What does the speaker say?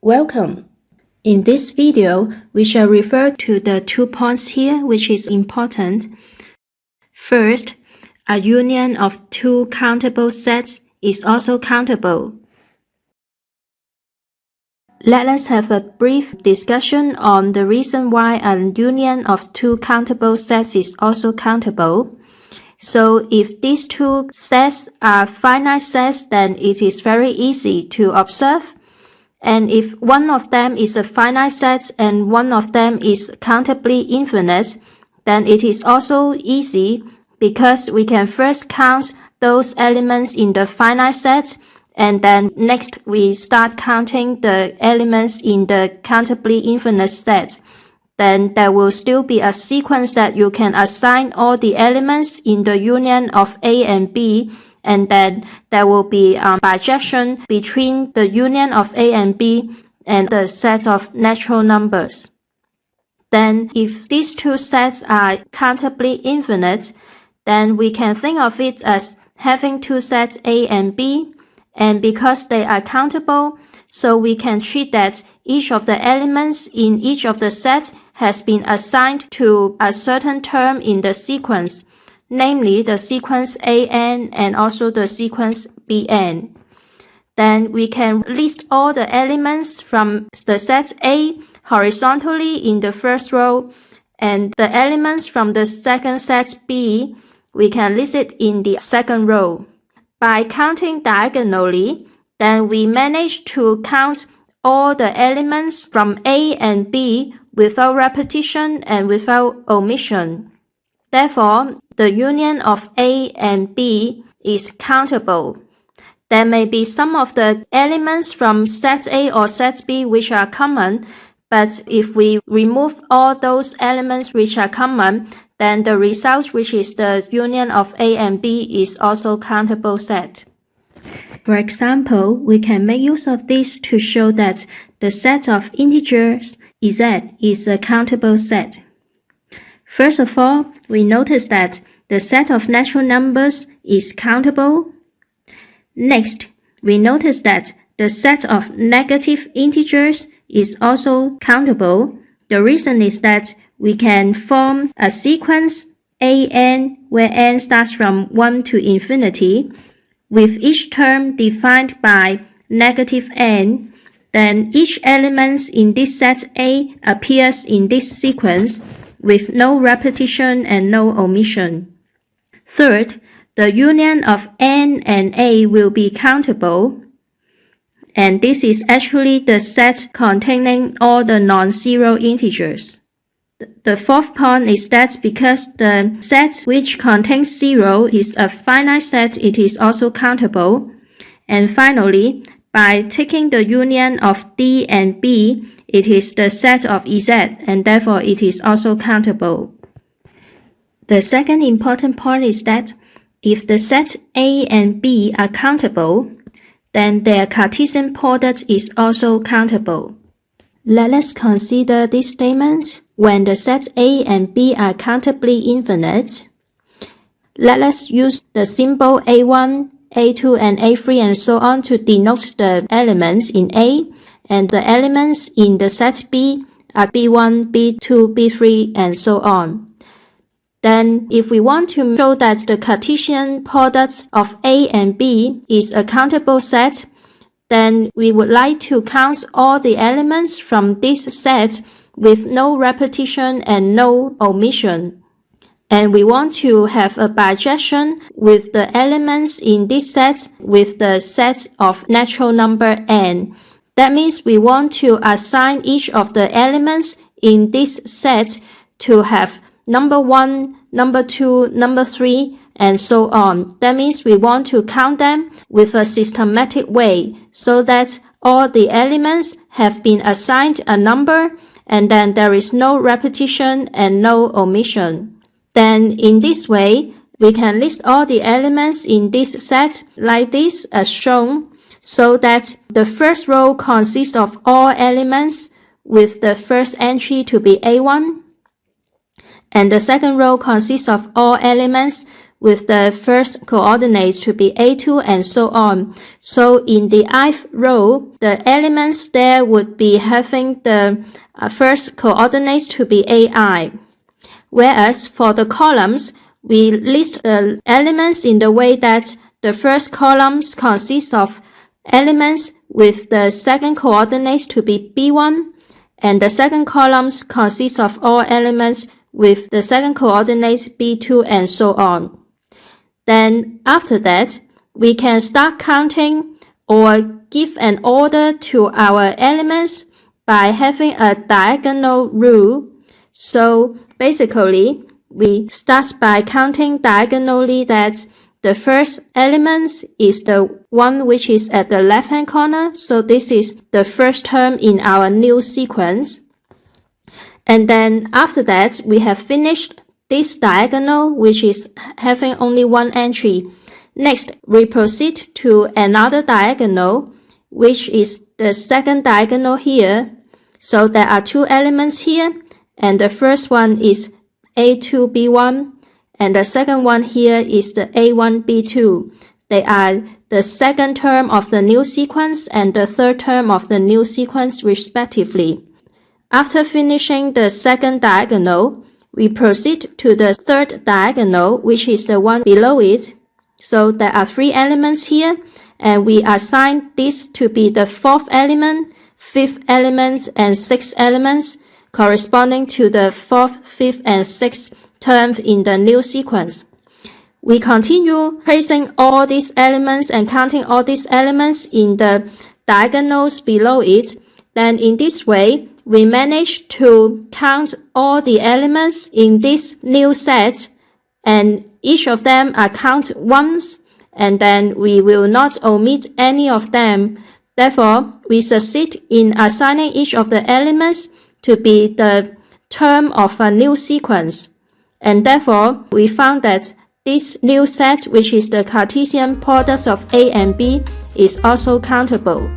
Welcome. In this video, we shall refer to the 2 points here which is important. First, a union of 2 countable sets is also countable. Let us have a brief discussion on the reason why a union of 2 countable sets is also countable. So if these 2 sets are finite sets, then it is very easy to observe. And if one of them is a finite set and one of them is countably infinite, then it is also easy because we can first count those elements in the finite set, and then next we start counting the elements in the countably infinite set. Then there will still be a sequence that you can assign all the elements in the union of A and B, and then there will be a bijection between the union of A and B and the set of natural numbers. Then if these 2 sets are countably infinite, then we can think of it as having 2 sets A and B, and because they are countable, so we can treat that each of the elements in each of the sets has been assigned to a certain term in the sequence, namely the sequence AN and also the sequence BN. Then we can list all the elements from the set A horizontally in the first row, and the elements from the second set B, we can list it in the second row. By counting diagonally, then we manage to count all the elements from A and B without repetition and without omission. Therefore, the union of A and B is countable. There may be some of the elements from set A or set B which are common, but if we remove all those elements which are common, then the result, which is the union of A and B, is also countable set. For example, we can make use of this to show that the set of integers Z is a countable set. First of all, we notice that the set of natural numbers is countable. Next, we notice that the set of negative integers is also countable. The reason is that we can form a sequence AN where n starts from 1 to infinity, with each term defined by negative n. Then each element in this set A appears in this sequence with no repetition and no omission. Third, the union of N and A will be countable, and this is actually the set containing all the non-zero integers. The fourth point is that because the set which contains 0 is a finite set, it is also countable. And finally, by taking the union of D and B, it is the set of Z, and therefore it is also countable. The second important point is that if the set A and B are countable, then their Cartesian product is also countable. Let us consider this statement. When the sets A and B are countably infinite, let us use the symbol A1, A2, and A3 and so on to denote the elements in A, and the elements in the set B are B1, B2, B3, and so on. Then, if we want to show that the Cartesian product of A and B is a countable set, then we would like to count all the elements from this set with no repetition and no omission. And we want to have a bijection with the elements in this set with the set of natural number n. That means we want to assign each of the elements in this set to have number 1, number 2, number 3, and so on. That means we want to count them with a systematic way so that all the elements have been assigned a number, and then there is no repetition and no omission. Then in this way, we can list all the elements in this set like this as shown, so that the first row consists of all elements with the first entry to be A1, and the second row consists of all elements with the first coordinates to be A2 and so on. So in the ith row, the elements there would be having the first coordinates to be AI. Whereas for the columns, we list the elements in the way that the first columns consist of elements with the second coordinates to be B1, and the second columns consist of all elements with the second coordinates B2 and so on. Then after that, we can start counting or give an order to our elements by having a diagonal rule. So basically, we start by counting diagonally that the first element is the one which is at the left-hand corner. So this is the first term in our new sequence. And then after that, we have finished this diagonal, which is having only one entry. Next, we proceed to another diagonal, which is the second diagonal here. So there are two elements here, and the first one is A2B1, and the second one here is the A1B2. They are the second term of the new sequence and the third term of the new sequence respectively. After finishing the second diagonal, we proceed to the third diagonal, which is the one below it. So there are three elements here, and we assign this to be the fourth element, fifth element, and sixth elements, corresponding to the fourth, fifth, and sixth terms in the new sequence. We continue tracing all these elements and counting all these elements in the diagonals below it. Then in this way, we manage to count all the elements in this new set, and each of them are counted once, and then we will not omit any of them. Therefore, we succeed in assigning each of the elements to be the term of a new sequence. And therefore, we found that this new set, which is the Cartesian products of A and B, is also countable.